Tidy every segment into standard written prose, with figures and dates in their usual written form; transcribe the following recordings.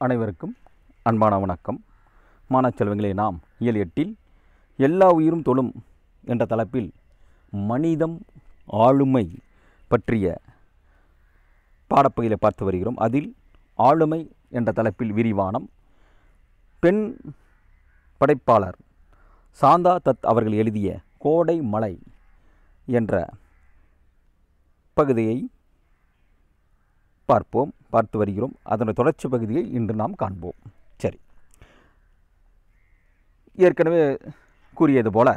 அனைவருக்கும் அன்பான வணக்கம். மாணவச்செல்வங்களே, நாம் இயல் 8 எல்லா உயிரும் தொழும் என்ற தலைப்பில் மனிதம் ஆளுமை பற்றிய பாடப்பகுதியை பார்த்து வருகிறோம். அதில் ஆளுமை என்ற தலைப்பில் விரிவானம் பெண் படைப்பாளர் சாந்தா தத் அவர்கள் எழுதிய கோடை மலை என்ற பகுதியை பார்த்து வருகிறோம். அதனுடைய தொடர்ச்சி பகுதியை இன்று நாம் காண்போம். சரி, ஏற்கனவே கூறியது போல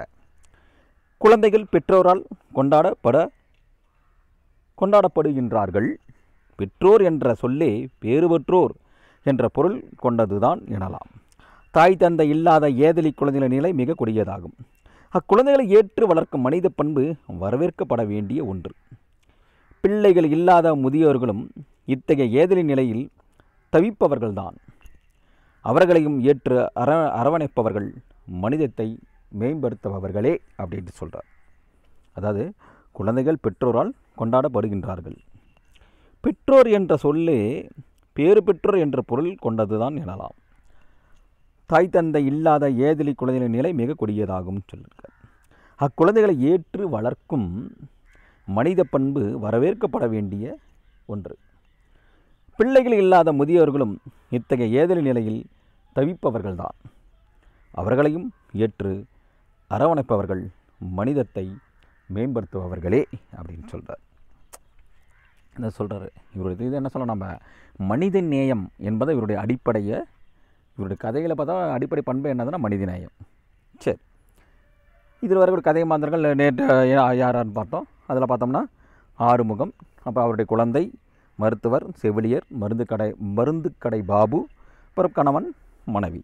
குழந்தைகள் பெற்றோரால் கொண்டாடப்படுகின்றார்கள். பெற்றோர் என்ற சொல்லே பேறு பெற்றோர் என்ற பொருள் கொண்டதுதான் எனலாம். தாய் தந்தை இல்லாத ஏதலி குழந்தைகளின் நிலை மிக கொடியதாகும். அக்குழந்தைகளை ஏற்று வளர்க்கும் மனித பண்பு வரவேற்கப்பட வேண்டிய ஒன்று. பிள்ளைகள் இல்லாத முதியோர்களும் இத்தகைய ஏதலி நிலையில் தவிப்பவர்கள்தான். அவர்களையும் ஏற்று அரவணைப்பவர்கள் மனிதத்தை மேம்படுத்துபவர்களே அப்படின்னு சொல்கிறார். அதாவது குழந்தைகள் பெற்றோரால் கொண்டாடப்படுகின்றார்கள். பெற்றோர் என்ற சொல்லே பேறு பெற்றோர் என்ற பொருள் கொண்டதுதான் எனலாம். தாய் தந்தை இல்லாத ஏதலி குழந்தைகளின் நிலை மிக கொடியதாகும் சொல்லியிருக்கார். அக்குழந்தைகளை ஏற்று வளர்க்கும் மனித பண்பு வரவேற்கப்பட வேண்டிய ஒன்று. பிள்ளைகள் இல்லாத முதியோர்களும் இத்தகைய ஏதலி நிலையில் தவிப்பவர்கள்தான். அவர்களையும் ஏற்று அரவணைப்பவர்கள் மனிதத்தை மேம்படுத்துபவர்களே அப்படின்னு சொல்கிறார். என்ன சொல்கிறாரு இவருடைய இது என்ன சொல்ல, நம்ம மனித நேயம் என்பதை இவருடைய அடிப்படையை, இவருடைய கதைகளை பார்த்தா அடிப்படை பண்பு என்னதுன்னா மனித நேயம். சரி, இதில் வரக்கூடிய கதை மாந்தர்கள் நேற்று யாரான்னு பார்த்தோம். அதில் பார்த்தோம்னா ஆறுமுகம், அப்புறம் அவருடைய குழந்தை, மருத்துவர், செவிலியர், மருந்து கடை பாபு, அப்புறம் கணவன் மனைவி,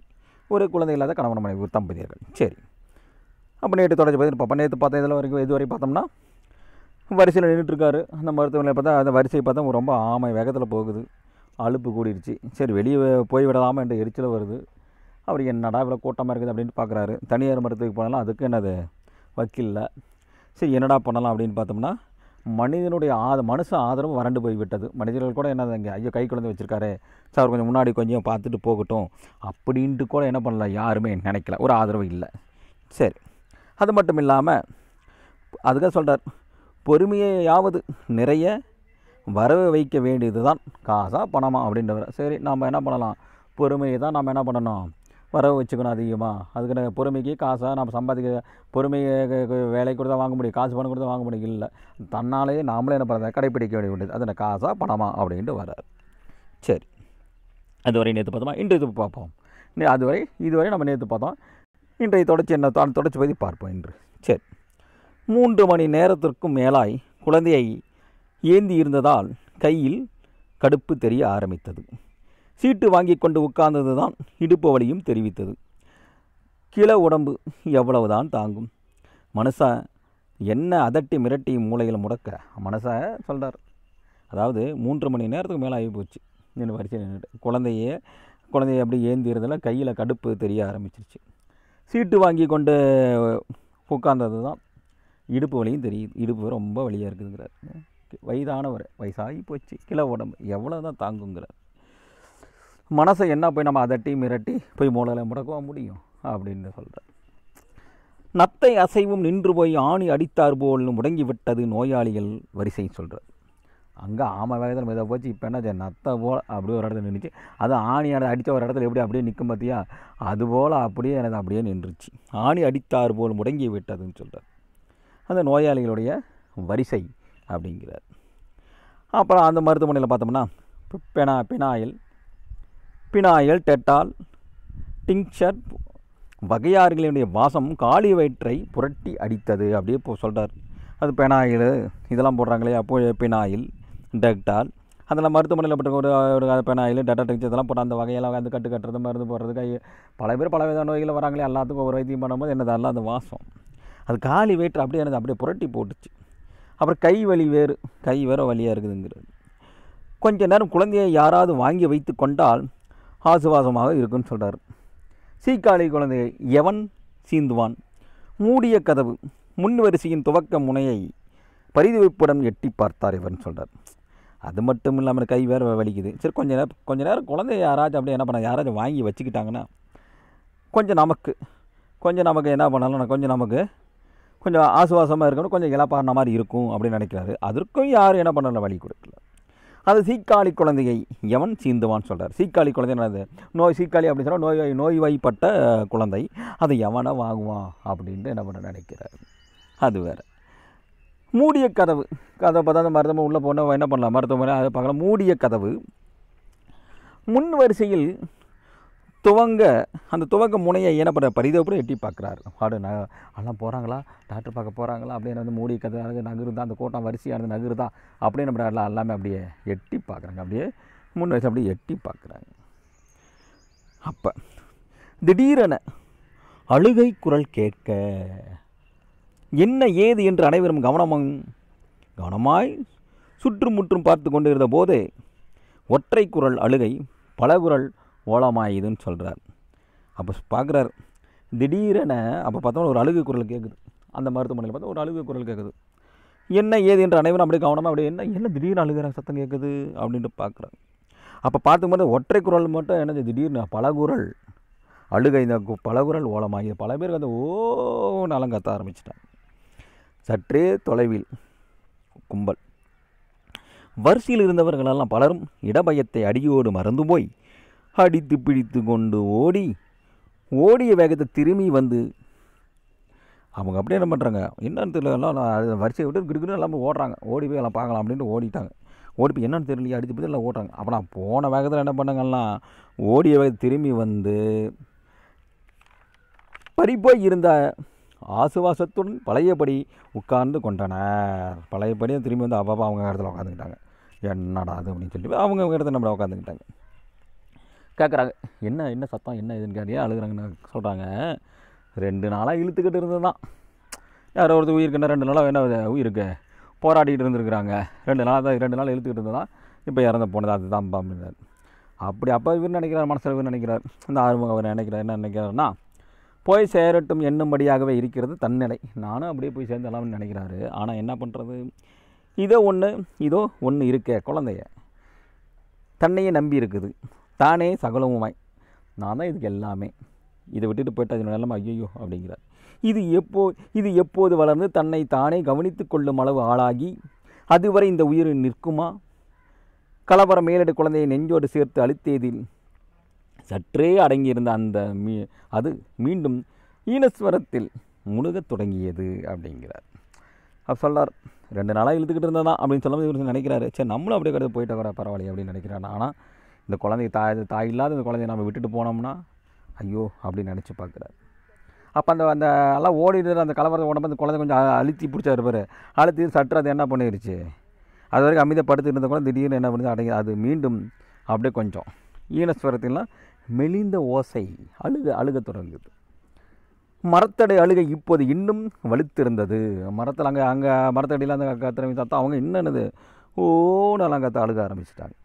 ஒரு குழந்தை இல்லாத கணவன் மனைவி, ஒரு தம்பதியர்கள். சரி, அப்போ நேற்று தொடர்ச்சி பார்த்து நேற்று பார்த்தா இதில் வரைக்கும் இதுவரை பார்த்தோம்னா வரிசையில் நின்றுட்டுருக்காரு. அந்த மருத்துவமனையில் பார்த்தா அந்த வரிசையை பார்த்தா ரொம்ப ஆமை வேகத்தில் போகுது, அலுப்பு கூடிருச்சு. சரி, வெளியே போய்விடலாமா என்ற எரிச்சல் வருது. அவர் என்னடா இவ்வளோ கூட்டமாக இருக்குது அப்படின்னு பார்க்குறாரு. தனியார் மருத்துவத்துக்கு போனாலும் அதுக்கு என்னது வக்கீல்ல. சரி, என்னடா பண்ணலாம் அப்படின்னு பார்த்தோம்னா மனிதனுடைய மனுஷ ஆதரவு வறண்டு போய்விட்டது. மனிதர்கள் கூட என்னது இங்கே ஐயோ கை குழந்தை வச்சுருக்காரு, சார் கொஞ்சம் முன்னாடி கொஞ்சம் பார்த்துட்டு போகட்டும் அப்படின்ட்டு கூட என்ன பண்ணல, யாருமே நினைக்கல, ஒரு ஆதரவு இல்லை. சரி, அது மட்டும் இல்லாமல் அதுக்காக சொல்கிறார், பொறுமையாவது நிறைய வரவு வைக்க வேண்டியது தான் காசா பணமா அப்படின்றவர். சரி, நம்ம என்ன பண்ணலாம், பொறுமையை தான் நம்ம என்ன பண்ணணும், வரவு வச்சுக்கணும் அதிகமாக. அதுக்கு பொறுமைக்கு காசாக நம்ம சம்பாதிக்க, பொறுமையை வேலை கொடுத்தா வாங்க முடியும், காசு பணம் கொடுத்தா வாங்க முடியும் இல்லை, தன்னாலேயே நாமளே என்ன பண்ணுறது கடைப்பிடிக்க வேண்டியது. அது என்ன காசாக பணமா அப்படின்ட்டு வர்றார். சரி, அதுவரை நேற்று பார்த்தோமா, இன்றைய பார்ப்போம். இதுவரை நம்ம நேற்று பார்த்தோம். இன்றைய தொடர்ச்சி பற்றி பார்ப்போம் இன்று. சரி, 3 மணி நேரத்திற்கும் மேலாய் குழந்தையை ஏந்தி இருந்ததால் கையில் கடுப்பு தெரிய ஆரம்பித்தது. சீட்டு வாங்கி கொண்டு உட்கார்ந்தது தான் இடுப்பு வலியும் தெரிவித்தது. கிள உடம்பு எவ்வளவுதான் தாங்கும்? மனுஷன் என்ன அதட்டி மிரட்டி மூளையில் முடக்க மனுஷன் சொல்கிறார். அதாவது 3 மணி நேரத்துக்கு மேலே ஆகி போச்சு நின்று வரிசையில் நின்றுட்டு. குழந்தைய அப்படி ஏந்தி இருந்ததில் கையில் கடுப்பு தெரிய ஆரம்பிச்சிருச்சு. சீட்டு வாங்கி கொண்டு உட்கார்ந்தது தான் இடுப்பு வலியும் தெரியுது. இடுப்பு ரொம்ப வலியாக இருக்குதுங்கிறார். வயதானவர், வயசாகி போச்சு, கிள உடம்பு எவ்வளோ தான் தாங்குங்கிறார். மனசை என்ன போய் நம்ம அதட்டி மிரட்டி போய் மூளையில் முடக்க முடியும் அப்படின்னு சொல்கிறார். நத்தை அசைவும் நின்று போய் ஆணி அடித்தார் போல் முடங்கி விட்டது நோயாளிகள் வரிசை சொல்கிறார். அங்கே ஆமை வேகத்தில் மெதாக போச்சு. இப்போ என்ன நத்தை போல் அப்படியே ஒரு இடத்துல நின்றுச்சு. அது ஆணி அடித்த ஒரு இடத்துல எப்படி அப்படியே நிற்கும் பார்த்தியா, அதுபோல் அப்படியே எனக்கு அப்படியே நின்றுச்சு. ஆணி அடித்தார் போல் முடங்கி விட்டதுன்னு சொல்கிறார். அந்த நோயாளிகளுடைய வரிசை அப்படிங்கிறார். அப்புறம் அந்த மருத்துவமனையில் பார்த்தோம்னா பினாயில், டெட்டால், டிங்க்சர் வகையாறுகளுடைய வாசம் காலி வயிற்றை புரட்டி அடித்தது அப்படியே சொல்கிறார். அது பெனாயில் இதெல்லாம் போடுறாங்களே, அப்போ பினாயில், டெட்டால், அதெல்லாம் மருத்துவமனையில் போட்டு ஒரு பெனாயில், டெட்டா, டிங்க்சர் இதெல்லாம் போட்டு அந்த வகையெல்லாம் அந்த கட்டுறது மருந்து போடுறதுக்கு பல பேர் பல வித நோய்கள் வராங்களே, எல்லாத்துக்கும் ஒரு வைத்தியம் பண்ணும்போது என்னதெல்லாம் அந்த வாசம் அது காலி வயிற்று அப்படியே புரட்டி போட்டுச்சு. அப்புறம் கை வேறு வலியாக இருக்குதுங்கிறது. கொஞ்ச நேரம் குழந்தையை யாராவது வாங்கி வைத்து கொண்டால் ஆசுவாசமாக இருக்குன்னு சொல்கிறார். சீக்காளி குழந்தையை எவன் சீந்துவான்? மூடிய கதவு முன் வரிசையின் துவக்க முனையை பரிதவிப்புடன் எட்டி பார்த்தார் இவன் சொல்கிறார். அது மட்டும் இல்லாமல் கை வேறு வலிக்குது. சரி கொஞ்ச நேரம் குழந்தைய யாராச்சும் அப்படியே என்ன பண்ண யாராச்சும் வாங்கி வச்சுக்கிட்டாங்கன்னா கொஞ்சம் நமக்கு என்ன பண்ணாலும் கொஞ்சம் ஆசுவாசமாக இருக்கணும், கொஞ்சம் இழப்பான மாதிரி இருக்கும் அப்படின்னு நினைக்கிறாரு. அதற்கும் யாரும் என்ன பண்ணல, வழி கொடுக்கல. அது சீக்காளி குழந்தையை எவன் சீந்துவான்னு சொல்கிறார். சீக்காளி குழந்தை என்னது, சீக்காளி அப்படின்னு சொன்னால் நோய்வாய்ப்பட்ட குழந்தை, அதை எவனை வாங்குவான் அப்படின்ட்டு என்ன பண்ண நினைக்கிறார். அது வேறு. மூடிய கதவு பார்த்தா அந்த மருத்துவம் உள்ளே போனால் என்ன பண்ணலாம், மருத்துவமனை அதை பார்க்கலாம். மூடிய கதவு முன் வரிசையில் அந்த துவங்க முனையை என்ன பண்ணுற பரிதோப்படி எட்டி பார்க்குறாரு. எல்லாம் போகிறாங்களா, டாக்டர் பார்க்க போகிறாங்களா அப்படின்னு வந்து மூடிய கதவு நகருதா, அந்த கூட்டம் வரிசையானது நகருதா அப்படின்னு நம்ம எல்லாமே அப்படியே எட்டி பார்க்குறாங்க. அப்படியே முன் வரிசை அப்படியே எட்டி பார்க்குறாங்க. அப்போ திடீரென அழுகை குரல் கேட்க என்ன ஏது என்று அனைவரும் கவனமாய் சுற்றுமுற்றும் பார்த்து கொண்டு இருந்த போதே ஒற்றை குரல் அழுகை பல குரல் ஓலமாயுதுன்னு சொல்கிறார். அப்போ பார்க்குறார் திடீரென. அப்போ பார்த்தோம்னா ஒரு அழுகை குரல் கேட்குது. அந்த மருத்துவமனையில் பார்த்தா ஒரு அழுகை குரல் கேட்குது. என்ன ஏது என்று அனைவரும் அப்படியே கவனமாக அப்படியே என்ன திடீர்னு அழுகிற சத்தம் கேட்குது அப்படின்ட்டு பார்க்குறாரு. அப்போ பார்த்துக்கும்போது ஒற்றை குரல் மட்டும் என்னது திடீர்னு பல குரல் அழுகை, இந்த பல குரல் ஓலமாகி பல பேருக்கு அந்த ஓன்னு அலங்கத்த ஆரம்பிச்சிட்டாங்க. சற்றே தொலைவில் கும்பல். வரிசையில் இருந்தவர்களெல்லாம் பலரும் இடபயத்தை அடியோடு மறந்து போய் அடித்து பிடித்து கொண்டு ஓடிய வேகத்தை திரும்பி வந்து அவங்க அப்படியே என்ன பண்ணுறாங்க, என்னன்னு தெரியல, எல்லாம் வரிசையை விட்டு கிடுக்குன்னு எல்லாமே ஓடுறாங்க. ஓடி போய் எல்லாம் பார்க்கலாம் அப்படின்ட்டு ஓடிட்டாங்க. ஓடி போய் என்னன்னு தெரியலையே, அடித்து போய் எல்லாம் ஓடுறாங்க. அப்போ நான் போன வேகத்தில் என்ன பண்ணாங்கலாம், ஓடிய வேகத்தை திரும்பி வந்து பறிப்போய் இருந்த ஆசுவாசத்துடன் பழையபடி உட்கார்ந்து கொண்டனர். பழையபடி திரும்பி வந்து அப்பப்போ அவங்க இடத்துல உட்காந்துக்கிட்டாங்க. என்னடா அது அப்படின்னு சொல்லி அவங்க இடத்துல நம்ம உட்காந்துக்கிட்டாங்க. கேட்குறாங்க, என்ன சத்தம், என்ன இதுன்னு கேட்டியா அழுகுறாங்கன்னு சொல்கிறாங்க. 2 நாளாக இழுத்துக்கிட்டு இருந்தது தான். யாரோ ஒருத்தர் உயிருக்குன்னா 2 நாளாக என்ன உயிருக்கு போராடிட்டு இருந்துருக்குறாங்க. 2 நாள் இழுத்துக்கிட்டு இருந்ததான் இப்போ இறந்து போனது, அதுதான் அப்படின்னார். அப்போ இவர் நினைக்கிறார், மனசில் இவர் நினைக்கிறார், இந்த ஆறுமுகம் அவர் என்ன நினைக்கிறாருன்னா, போய் சேரட்டும் என்னும்படியாகவே இருக்கிறது தன்னிலை. நானும் அப்படியே போய் சேர்ந்தலாம்னு நினைக்கிறாரு. ஆனால் என்ன பண்ணுறது, இதோ ஒன்று இருக்க குழந்தைய தன்னையே நம்பி இருக்குது, தானே சகலமுமாய், நான் தான் இதுக்கு எல்லாமே, இதை விட்டுட்டு போயிட்டு அது நிலைமை ஐயோ அப்படிங்கிறார். இது எப்போது வளர்ந்து தன்னை தானே கவனித்து கொள்ளும் அளவு ஆளாகி அதுவரை இந்த உயிர் நிற்குமா? கலவரம் மேலிட குழந்தையை நெஞ்சோடு சேர்த்து அழுத்தியதில் சற்றே அடங்கியிருந்த அது மீண்டும் ஈனஸ்வரத்தில் முழுகத் தொடங்கியது அப்படிங்கிறார். அப்போ சொல்லார், 2 நாளாக இழுத்துக்கிட்டு இருந்ததான் அப்படின்னு சொல்லும்போது இவர் நினைக்கிறாரு, சரி நம்மளும் அப்படியே கிடந்து போயிட்டா கூட பரவாயில்லையே அப்படின்னு நினைக்கிறாரு. ஆனால் இந்த குழந்தை தாய் இல்லாத இந்த குழந்தைய நம்ம விட்டுட்டு போனோம்னா ஐயோ அப்படின்னு நினச்சி பார்க்குறாரு. அப்போ அந்த எல்லாம் ஓடிட்டு அந்த கலவரத்தை ஓடும்போது அந்த குழந்தை கொஞ்சம் அழுத்தி பிடிச்சா இருப்பார். அழுத்தி சற்று அது என்ன பண்ணிருச்சு, அது வரைக்கும் அமைதிப்படுத்திட்டு இருந்த கூட திடீர்னு என்ன பண்ணுது அடங்கி அது மீண்டும் அப்படியே கொஞ்சம் ஈனஸ்வரத்திலாம் மெலிந்த ஓசை அழுக தொடங்குது. மரத்தடை அழுகை இப்போது இன்னும் வலுத்திருந்தது. மரத்தில் அங்கே மரத்தடியில் அந்த கத்திரமை சத்தம் அவங்க என்னது ஓனெல்லாம் அழுக ஆரம்பிச்சிட்டாங்க.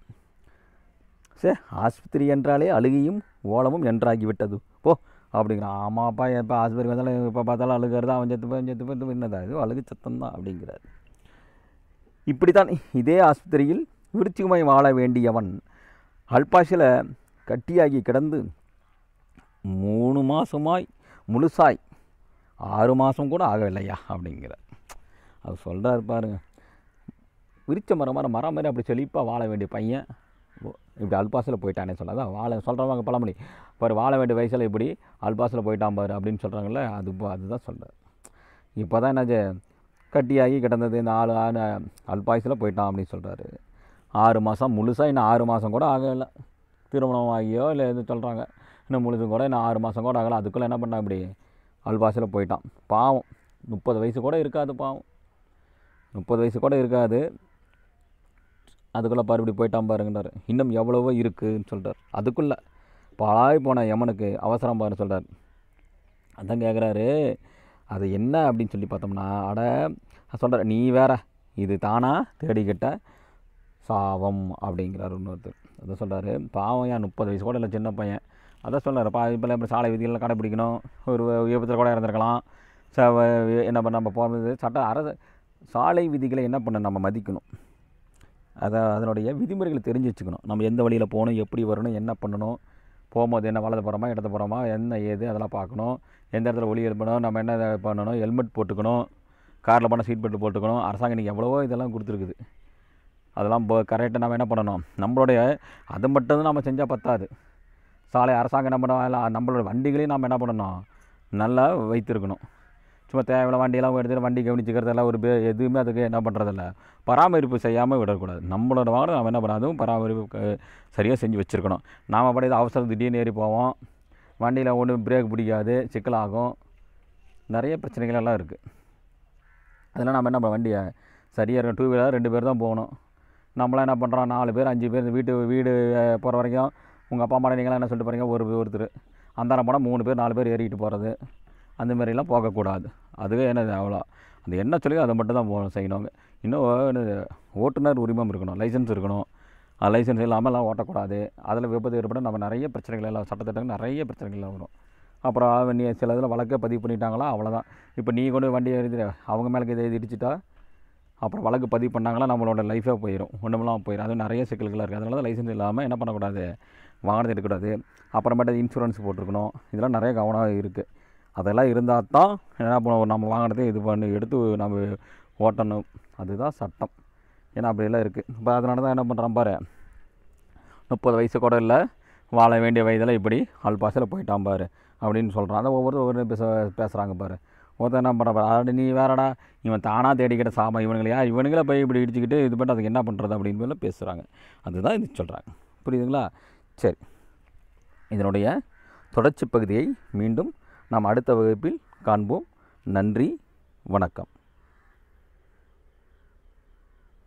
சரி, ஆஸ்பத்திரி என்றாலே அழுகையும் ஓலமும் என்றாகிவிட்டது போ அப்படிங்கிறான். ஆமாப்பா, எப்போ ஆஸ்பத்திரி வந்தாலும் இப்போ பார்த்தாலும் அழுகிறது, அவன் செத்து என்னதா இது அழுகு சத்தம்தான் அப்படிங்கிறார். இப்படித்தான் இதே ஆஸ்பத்திரியில் விருச்சிகமாய் வாழ வேண்டியவன் அல்பாஷில் கட்டியாகி கிடந்து 3 மாதமாய் முழுசாய் 6 மாதம் கூட ஆகவில்லையா அப்படிங்கிறார். அவர் சொல்கிறார் பாருங்க, விரிச்ச மரம் மாதிரி அப்படி செழிப்பாக வாழ வேண்டிய பையன் இப்படி அல்பாசில் போயிட்டானே சொல்லாதான் சொல்கிறவங்க பழமொழி பாரு, வாழ வேண்டிய வயசில் இப்படி அல்பாசில் போயிட்டான் பாரு அப்படின்னு சொல்கிறாங்களே, அதுதான் சொல்கிறார். இப்போ தான் என்னாச்சு, கட்டியாகி கிடந்தது இந்த 6 அல்பாசில் போயிட்டான் அப்படின்னு சொல்கிறாரு. 6 மாதம் முழுசாக இன்னும் 6 மாதம் கூட ஆகலை, திருமணம் ஆகியோ இல்லை எது சொல்கிறாங்க, இன்னும் முழுசும் கூட இன்னும் 6 மாதம் கூட ஆகலை, அதுக்குள்ளே என்ன பண்ணான் இப்படி அல்பாசில் போயிட்டான். பாவம், 30 வயசு கூட இருக்காது, பாவம் 30 வயசு கூட இருக்காது, அதுக்குள்ளே பாரு இப்படி போயிட்டான் பாருங்கன்றார். இன்னும் எவ்வளவோ இருக்குதுன்னு சொல்கிறார். அதுக்குள்ளே பாழாய் போன யமனுக்கு அவசரம் பாருன்னு சொல்கிறார். அதான் கேட்குறாரு, அது என்ன அப்படின்னு சொல்லி பார்த்தோம்னா, சொல்கிறார், நீ வேற, இது தானா தேடிக்கிட்ட சாவம் அப்படிங்கிறார் இன்னொருத்தர். அதான் சொல்கிறாரு, பாவம் ஏன் 30 வயசு கூட இல்லை, சின்ன பையன். அதான் சொல்கிறார், இப்போ சாலை விதிகளை கடைப்பிடிக்கணும், ஒரு விபத்தில் கூட இறந்துருக்கலாம், என்ன பண்ண நம்ம போகிறது சாலை விதிகளை என்ன பண்ண நம்ம மதிக்கணும். அதனுடைய விதிமுறைகளை தெரிஞ்சு வச்சுக்கணும். நம்ம எந்த வழியில் போகணும், எப்படி வரணும், என்ன பண்ணணும், போகும்போது என்ன வலது போகிறோமா இடது போகிறோமா என்ன ஏது அதெல்லாம் பார்க்கணும். எந்த இடத்துல ஒளி எழுப்பணும், நம்ம என்ன பண்ணணும், ஹெல்மெட் போட்டுக்கணும், காரில் போனால் சீட் பெல்ட் போட்டுக்கணும். அரசாங்கம் இன்றைக்கி எவ்வளவோ இதெல்லாம் கொடுத்துருக்குது. அதெல்லாம் கரெக்டாக நம்ம என்ன பண்ணணும், நம்மளுடைய அது மட்டும் நம்ம செஞ்சால் பத்தாது. சாலை அரசாங்கம் என்ன பண்ணணும், நம்மளோட வண்டிகளையும் நம்ம என்ன பண்ணணும், நல்லா வைத்திருக்கணும். சும்மா தேவையான வண்டியெல்லாம் எடுத்துகிட்டு வண்டி கவனிச்சுக்கிறதெல்லாம் எதுவுமே அதுக்கு என்ன பண்ணுறதில்ல, பராமரிப்பு செய்யாமல் விடக்கூடாது. நம்மளோட வாகனம் நம்ம என்ன பண்ணணும், அதுவும் பராமரிப்பு சரியாக செஞ்சு வச்சுருக்கணும். நாம் அப்படி அவசரம் திடீர்னு ஏறி போவோம், வண்டியில் ஒன்றும் பிரேக் பிடிக்காது, சிக்கலாகும், நிறைய பிரச்சனைகள் எல்லாம் இருக்குது. அதெல்லாம் நம்ம என்ன வண்டியை சரியாக இருக்கும். 2 வீலர் 2 பேர் தான் போகணும். நம்மளாம் என்ன பண்ணுறோம், 4 பேர் 5 பேர் வீடு போகிற வரைக்கும் உங்கள் அப்பா அம்மா நீங்களாம் என்ன சொல்லிட்டு போகிறீங்க, ஒருத்தர் அந்தாரம் போனால் 3 பேர் 4 பேர் ஏறிக்கிட்டு போகிறது, அந்த மாதிரிலாம் போகக்கூடாது. அதுவே என்னது அவ்வளோ அது என்ன சொல்லி அதை மட்டும் தான் செய்யணுங்க. இன்னும் ஓட்டுநர் உரிமம் இருக்கணும், லைசன்ஸ் இருக்கணும். லைசன்ஸ் இல்லாமல்லாம் ஓட்டக்கூடாது. அதில் விபத்து ஏற்பட நம்ம நிறைய பிரச்சனைகள் எல்லாம் சட்டத்திட்டங்கள் நிறைய பிரச்சனைகள் வரும். அப்புறம் நீ சில இதில் வழக்கை பதிவு பண்ணிட்டாங்களா அவ்வளோதான். இப்போ நீ கொண்டு வண்டியை எழுதி அவங்க மேலே இதை இடிச்சிட்டா அப்புறம் வழக்கு பதிவு பண்ணாங்களா நம்மளோட லைஃபே போயிடும், ஒன்றுமெல்லாம் போயிடும். அதுவும் நிறைய சிக்கல்களாக இருக்குது. அதனால தான் லைசன்ஸ் இல்லாமல் என்ன பண்ணக்கூடாது, வாகனத்தை எடுக்கக்கூடாது. அப்புறமேட்டு இன்சூரன்ஸ் போட்டிருக்கணும். இதெல்லாம் நிறைய கவனம் இருக்குது. அதெல்லாம் இருந்தால் தான் என்ன பண்ணுவோம், நம்ம வாகனத்தை எடுத்து நம்ம ஓட்டணும். அதுதான் சட்டம். ஏன்னா அப்படியெல்லாம் இருக்குது. இப்போ அதனால தான் என்ன பண்ணுறான் பாரு, 30 வயசு கூட இல்லை, வாழ வேண்டிய வயதில் இப்படி ஆல்பாசில் போயிட்டான் பாரு அப்படின்னு சொல்கிறான். அதை ஒவ்வொரு பேசுகிறாங்க பாரு. ஒருத்தர் என்ன பண்ணுற பாரு, நீ வேறடா இவன் தானாக தேடிக்கிட்ட சாமா, இவனுங்களே போய் இப்படி இடிச்சுக்கிட்டு இது பண்ணிட்டு அதுக்கு என்ன பண்ணுறது அப்படின்னு போல பேசுகிறாங்க. அதுதான் இது சொல்கிறாங்க. புரியுதுங்களா? சரி, இதனுடைய தொடர்ச்சி பகுதியை மீண்டும் நாம் அடுத்த வகுப்பில் காண்போம். நன்றி, வணக்கம்.